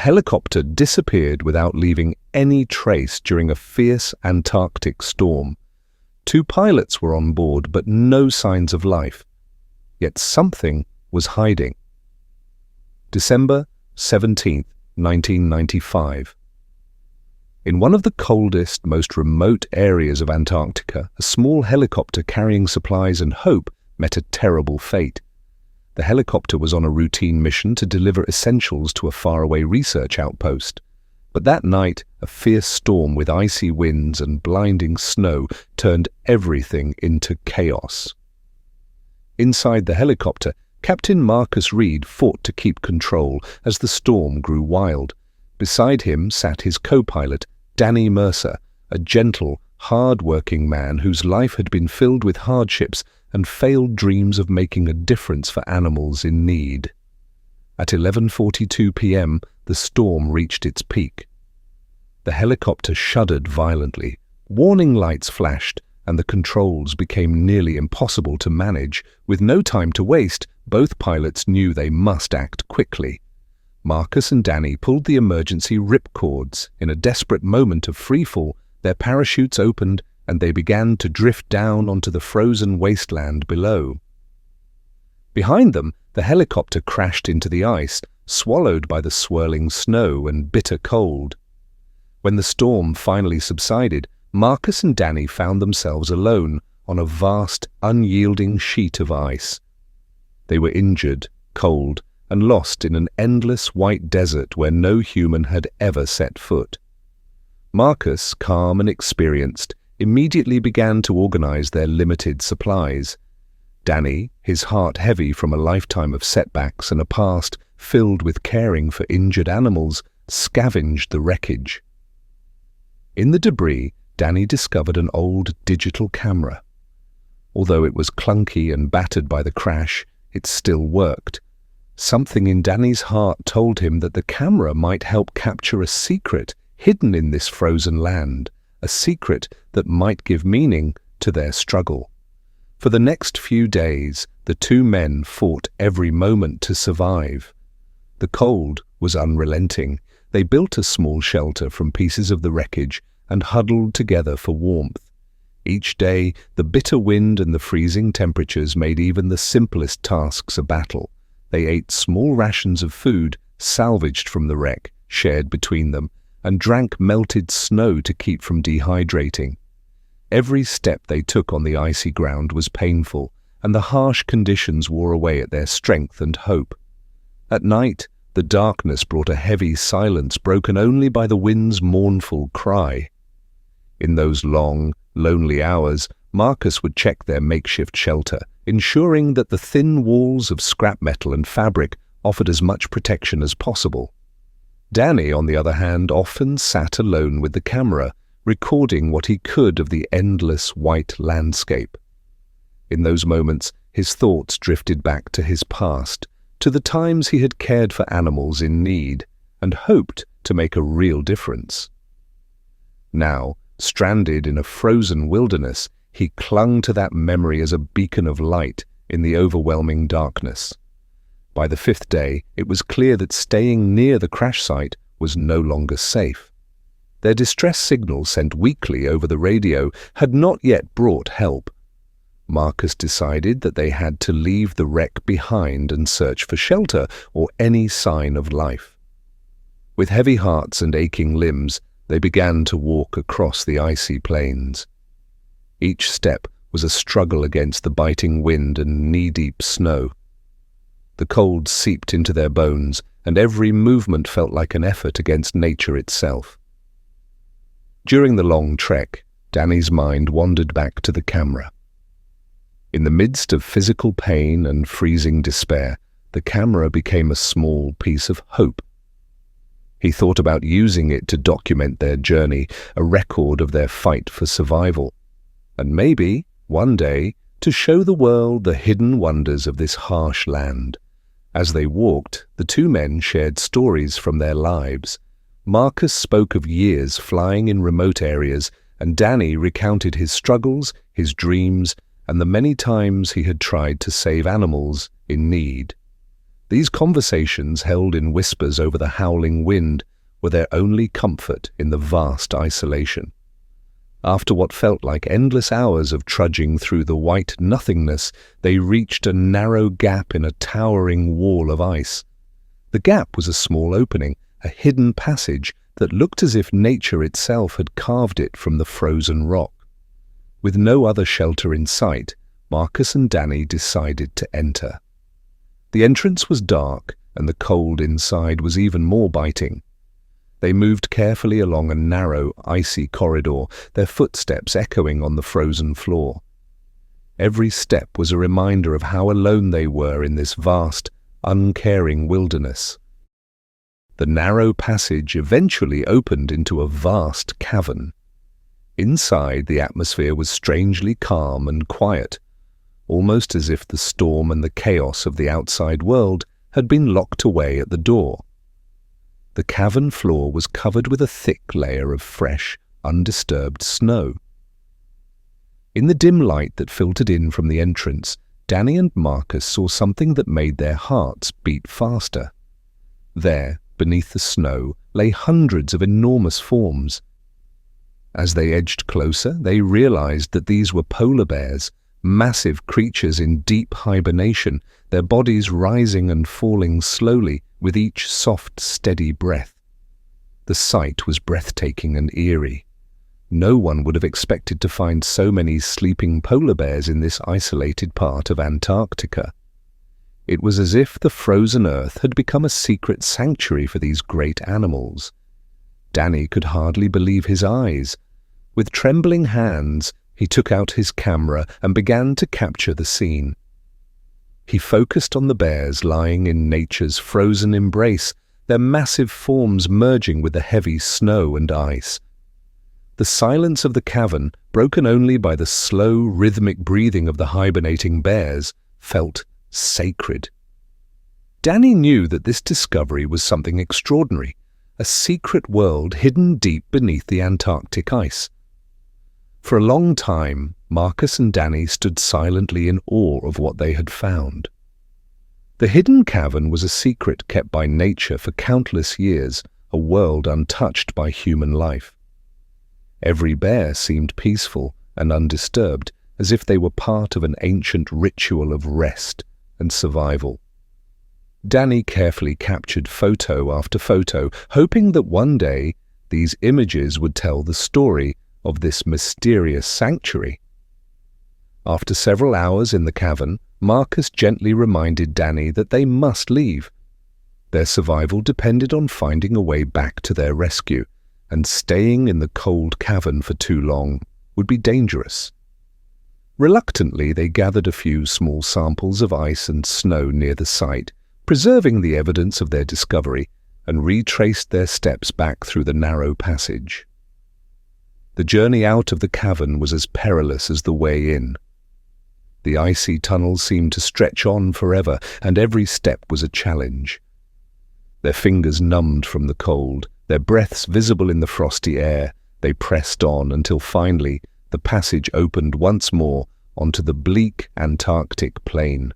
helicopter disappeared without leaving any trace during a fierce Antarctic storm. 2 pilots were on board, but no signs of life. Yet something was hiding. December 17, 1995. In one of the coldest, most remote areas of Antarctica, a small helicopter carrying supplies and hope met a terrible fate. The helicopter was on a routine mission to deliver essentials to a faraway research outpost. But that night, a fierce storm with icy winds and blinding snow turned everything into chaos. Inside the helicopter, Captain Marcus Reed fought to keep control as the storm grew wild. Beside him sat his co-pilot, Danny Mercer, a gentle, hard-working man whose life had been filled with hardships and failed dreams of making a difference for animals in need. At 11:42 p.m., the storm reached its peak. The helicopter shuddered violently. Warning lights flashed, and the controls became nearly impossible to manage. With no time to waste, both pilots knew they must act quickly. Marcus and Danny pulled the emergency ripcords. In a desperate moment of freefall, their parachutes opened and they began to drift down onto the frozen wasteland below. Behind them, the helicopter crashed into the ice, swallowed by the swirling snow and bitter cold. When the storm finally subsided, Marcus and Danny found themselves alone on a vast, unyielding sheet of ice. They were injured, cold, and lost in an endless white desert where no human had ever set foot. Marcus, calm and experienced, immediately began to organize their limited supplies. Danny, his heart heavy from a lifetime of setbacks and a past filled with caring for injured animals, scavenged the wreckage. In the debris, Danny discovered an old digital camera. Although it was clunky and battered by the crash, it still worked. Something in Danny's heart told him that the camera might help capture a secret hidden in this frozen land, a secret that might give meaning to their struggle. For the next few days, the 2 men fought every moment to survive. The cold was unrelenting. They built a small shelter from pieces of the wreckage and huddled together for warmth. Each day, the bitter wind and the freezing temperatures made even the simplest tasks a battle. They ate small rations of food, salvaged from the wreck, shared between them, and drank melted snow to keep from dehydrating. Every step they took on the icy ground was painful, and the harsh conditions wore away at their strength and hope. At night, the darkness brought a heavy silence broken only by the wind's mournful cry. In those long, lonely hours, Marcus would check their makeshift shelter, ensuring that the thin walls of scrap metal and fabric offered as much protection as possible. Danny, on the other hand, often sat alone with the camera, recording what he could of the endless white landscape. In those moments, his thoughts drifted back to his past, to the times he had cared for animals in need and hoped to make a real difference. Now, stranded in a frozen wilderness, he clung to that memory as a beacon of light in the overwhelming darkness. By the 5th day, it was clear that staying near the crash site was no longer safe. Their distress signal sent weekly over the radio had not yet brought help. Marcus decided that they had to leave the wreck behind and search for shelter or any sign of life. With heavy hearts and aching limbs, they began to walk across the icy plains. Each step was a struggle against the biting wind and knee-deep snow. The cold seeped into their bones, and every movement felt like an effort against nature itself. During the long trek, Danny's mind wandered back to the camera. In the midst of physical pain and freezing despair, the camera became a small piece of hope. He thought about using it to document their journey, a record of their fight for survival, and maybe, one day, to show the world the hidden wonders of this harsh land. As they walked, the 2 men shared stories from their lives. Marcus spoke of years flying in remote areas, and Danny recounted his struggles, his dreams, and the many times he had tried to save animals in need. These conversations, held in whispers over the howling wind, were their only comfort in the vast isolation. After what felt like endless hours of trudging through the white nothingness, they reached a narrow gap in a towering wall of ice. The gap was a small opening, a hidden passage that looked as if nature itself had carved it from the frozen rock. With no other shelter in sight, Marcus and Danny decided to enter. The entrance was dark, and the cold inside was even more biting. They moved carefully along a narrow, icy corridor, their footsteps echoing on the frozen floor. Every step was a reminder of how alone they were in this vast, uncaring wilderness. The narrow passage eventually opened into a vast cavern. Inside, the atmosphere was strangely calm and quiet, almost as if the storm and the chaos of the outside world had been locked away at the door. The cavern floor was covered with a thick layer of fresh, undisturbed snow. In the dim light that filtered in from the entrance, Danny and Marcus saw something that made their hearts beat faster. There, beneath the snow, lay hundreds of enormous forms. As they edged closer, they realized that these were polar bears, massive creatures in deep hibernation, their bodies rising and falling slowly with each soft, steady breath. The sight was breathtaking and eerie. No one would have expected to find so many sleeping polar bears in this isolated part of Antarctica. It was as if the frozen earth had become a secret sanctuary for these great animals. Danny could hardly believe his eyes. With trembling hands, he took out his camera and began to capture the scene. He focused on the bears lying in nature's frozen embrace, their massive forms merging with the heavy snow and ice. The silence of the cavern, broken only by the slow, rhythmic breathing of the hibernating bears, felt sacred. Danny knew that this discovery was something extraordinary, a secret world hidden deep beneath the Antarctic ice. For a long time, Marcus and Danny stood silently in awe of what they had found. The hidden cavern was a secret kept by nature for countless years, a world untouched by human life. Every bear seemed peaceful and undisturbed, as if they were part of an ancient ritual of rest and survival. Danny carefully captured photo after photo, hoping that one day these images would tell the story of this mysterious sanctuary. After several hours in the cavern, Marcus gently reminded Danny that they must leave. Their survival depended on finding a way back to their rescue, and staying in the cold cavern for too long would be dangerous. Reluctantly, they gathered a few small samples of ice and snow near the site, preserving the evidence of their discovery, and retraced their steps back through the narrow passage. The journey out of the cavern was as perilous as the way in. The icy tunnel seemed to stretch on forever, and every step was a challenge. Their fingers numbed from the cold, their breaths visible in the frosty air, they pressed on until finally the passage opened once more onto the bleak Antarctic plain.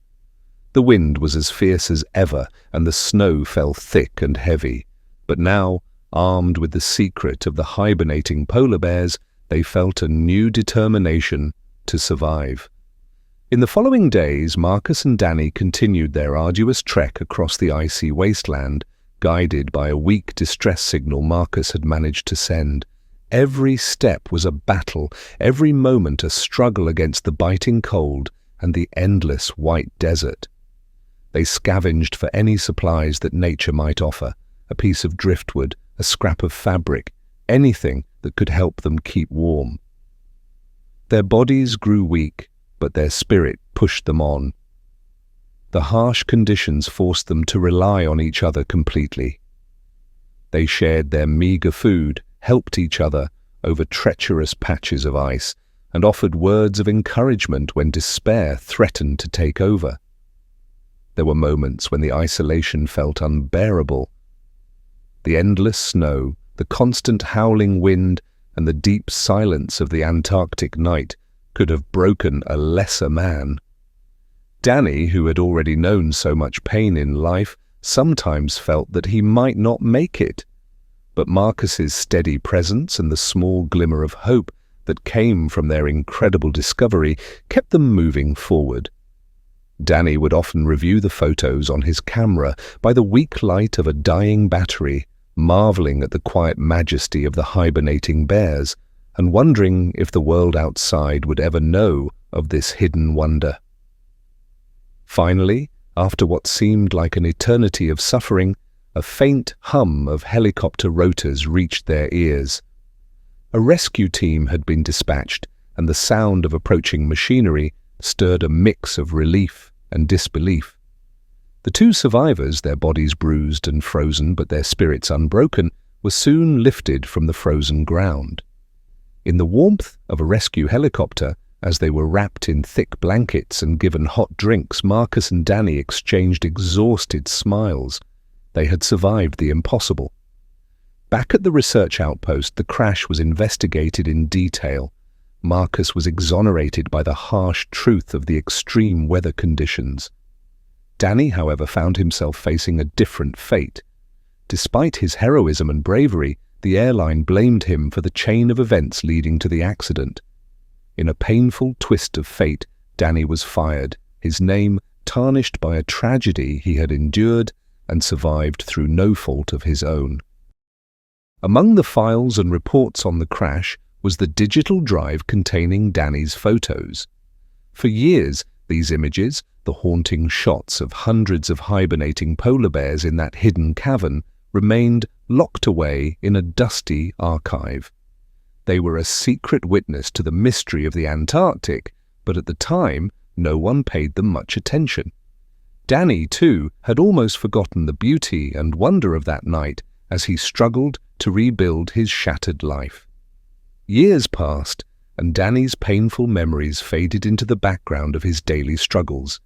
The wind was as fierce as ever, and the snow fell thick and heavy, but now, armed with the secret of the hibernating polar bears, they felt a new determination to survive. In the following days, Marcus and Danny continued their arduous trek across the icy wasteland, guided by a weak distress signal Marcus had managed to send. Every step was a battle, every moment a struggle against the biting cold and the endless white desert. They scavenged for any supplies that nature might offer, a piece of driftwood, a scrap of fabric, anything that could help them keep warm. Their bodies grew weak, but their spirit pushed them on. The harsh conditions forced them to rely on each other completely. They shared their meager food, helped each other over treacherous patches of ice, and offered words of encouragement when despair threatened to take over. There were moments when the isolation felt unbearable. The endless snow, the constant howling wind, and the deep silence of the Antarctic night could have broken a lesser man. Danny, who had already known so much pain in life, sometimes felt that he might not make it. But Marcus's steady presence and the small glimmer of hope that came from their incredible discovery kept them moving forward. Danny would often review the photos on his camera by the weak light of a dying battery, marveling at the quiet majesty of the hibernating bears and wondering if the world outside would ever know of this hidden wonder. Finally, after what seemed like an eternity of suffering, a faint hum of helicopter rotors reached their ears. A rescue team had been dispatched, and the sound of approaching machinery stirred a mix of relief and disbelief. The two survivors, their bodies bruised and frozen but their spirits unbroken, were soon lifted from the frozen ground. In the warmth of a rescue helicopter, as they were wrapped in thick blankets and given hot drinks, Marcus and Danny exchanged exhausted smiles. They had survived the impossible. Back at the research outpost, the crash was investigated in detail. Marcus was exonerated by the harsh truth of the extreme weather conditions. Danny, however, found himself facing a different fate. Despite his heroism and bravery, the airline blamed him for the chain of events leading to the accident. In a painful twist of fate, Danny was fired, his name tarnished by a tragedy he had endured and survived through no fault of his own. Among the files and reports on the crash was the digital drive containing Danny's photos. For years, these images, the haunting shots of hundreds of hibernating polar bears in that hidden cavern, remained locked away in a dusty archive. They were a secret witness to the mystery of the Antarctic, but at the time, no one paid them much attention. Danny, too, had almost forgotten the beauty and wonder of that night as he struggled to rebuild his shattered life. Years passed, and Danny's painful memories faded into the background of his daily struggles.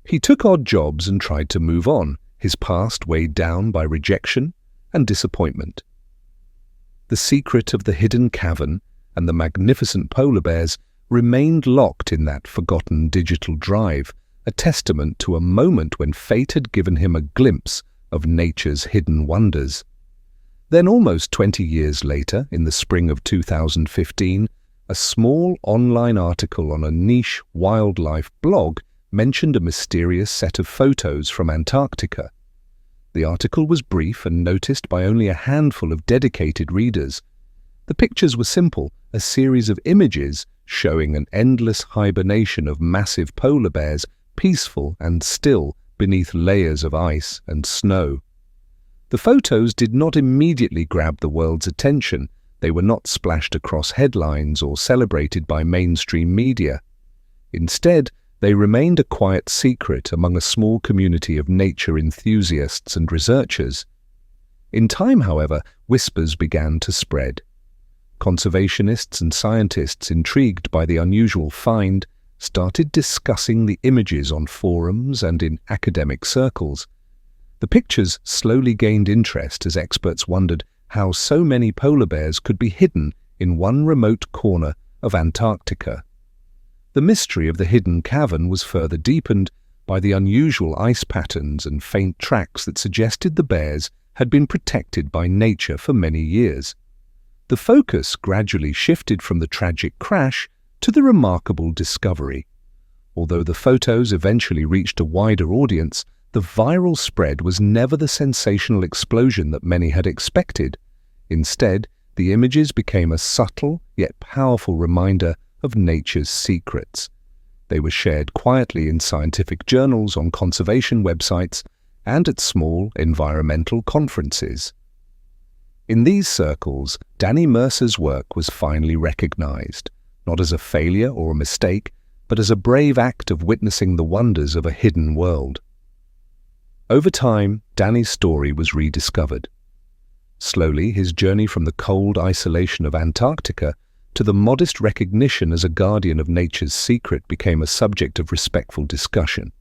He took odd jobs and tried to move on, his past weighed down by rejection and disappointment. The secret of the hidden cavern and the magnificent polar bears remained locked in that forgotten digital drive, a testament to a moment when fate had given him a glimpse of nature's hidden wonders. Then, almost 20 years later, in the spring of 2015, a small online article on a niche wildlife blog mentioned a mysterious set of photos from Antarctica. The article was brief and noticed by only a handful of dedicated readers. The pictures were simple, a series of images showing an endless hibernation of massive polar bears, peaceful and still beneath layers of ice and snow. The photos did not immediately grab the world's attention. They were not splashed across headlines or celebrated by mainstream media. Instead, they remained a quiet secret among a small community of nature enthusiasts and researchers. In time, however, whispers began to spread. Conservationists and scientists, intrigued by the unusual find, started discussing the images on forums and in academic circles. The pictures slowly gained interest as experts wondered how so many polar bears could be hidden in one remote corner of Antarctica. The mystery of the hidden cavern was further deepened by the unusual ice patterns and faint tracks that suggested the bears had been protected by nature for many years. The focus gradually shifted from the tragic crash to the remarkable discovery. Although the photos eventually reached a wider audience, the viral spread was never the sensational explosion that many had expected. Instead, the images became a subtle yet powerful reminder of nature's secrets. They were shared quietly in scientific journals, on conservation websites, and at small environmental conferences. In these circles, Danny Mercer's work was finally recognized, not as a failure or a mistake, but as a brave act of witnessing the wonders of a hidden world. Over time, Danny's story was rediscovered. Slowly, his journey from the cold isolation of Antarctica to the modest recognition as a guardian of nature's secret became a subject of respectful discussion.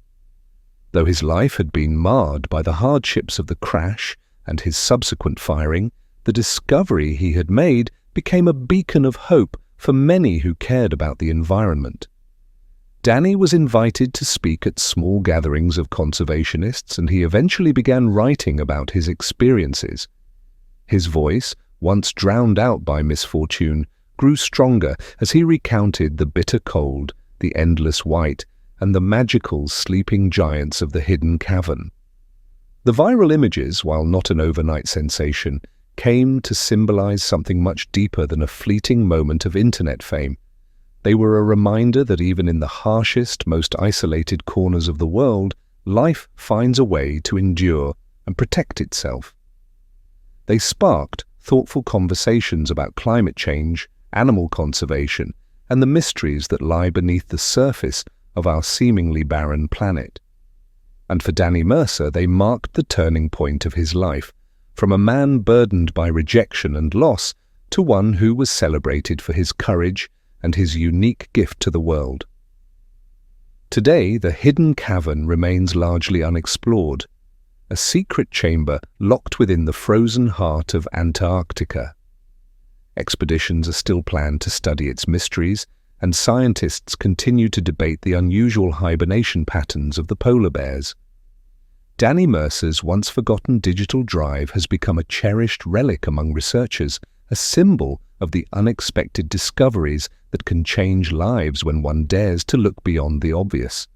Though his life had been marred by the hardships of the crash and his subsequent firing, the discovery he had made became a beacon of hope for many who cared about the environment. Danny was invited to speak at small gatherings of conservationists, and he eventually began writing about his experiences. His voice, once drowned out by misfortune, grew stronger as he recounted the bitter cold, the endless white, and the magical sleeping giants of the hidden cavern. The viral images, while not an overnight sensation, came to symbolize something much deeper than a fleeting moment of internet fame. They were a reminder that even in the harshest, most isolated corners of the world, life finds a way to endure and protect itself. They sparked thoughtful conversations about climate change, animal conservation, and the mysteries that lie beneath the surface of our seemingly barren planet. And for Danny Mercer, they marked the turning point of his life, from a man burdened by rejection and loss to one who was celebrated for his courage and his unique gift to the world. Today, the hidden cavern remains largely unexplored, a secret chamber locked within the frozen heart of Antarctica. Expeditions are still planned to study its mysteries, and scientists continue to debate the unusual hibernation patterns of the polar bears. Danny Mercer's once-forgotten digital drive has become a cherished relic among researchers, a symbol of the unexpected discoveries that can change lives when one dares to look beyond the obvious.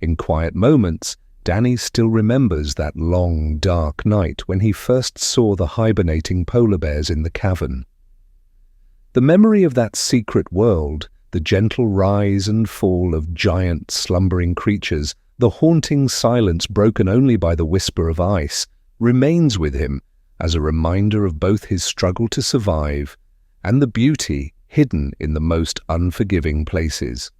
In quiet moments, Danny still remembers that long, dark night when he first saw the hibernating polar bears in the cavern. The memory of that secret world, the gentle rise and fall of giant, slumbering creatures, the haunting silence broken only by the whisper of ice, remains with him as a reminder of both his struggle to survive and the beauty hidden in the most unforgiving places.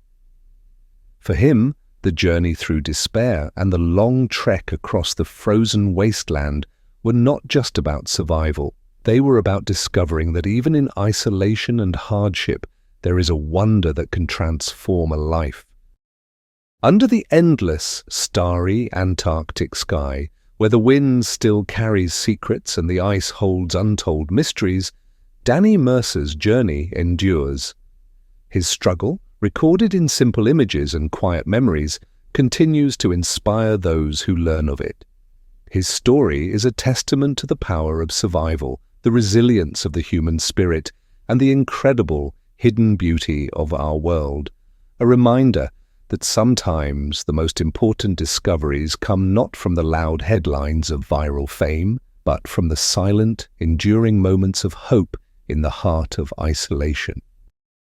For him, the journey through despair and the long trek across the frozen wasteland were not just about survival. They were about discovering that even in isolation and hardship, there is a wonder that can transform a life. Under the endless, starry Antarctic sky, where the wind still carries secrets and the ice holds untold mysteries, Danny Mercer's journey endures. His struggle, recorded in simple images and quiet memories, continues to inspire those who learn of it. His story is a testament to the power of survival, the resilience of the human spirit, and the incredible hidden beauty of our world, a reminder that sometimes the most important discoveries come not from the loud headlines of viral fame, but from the silent, enduring moments of hope in the heart of isolation.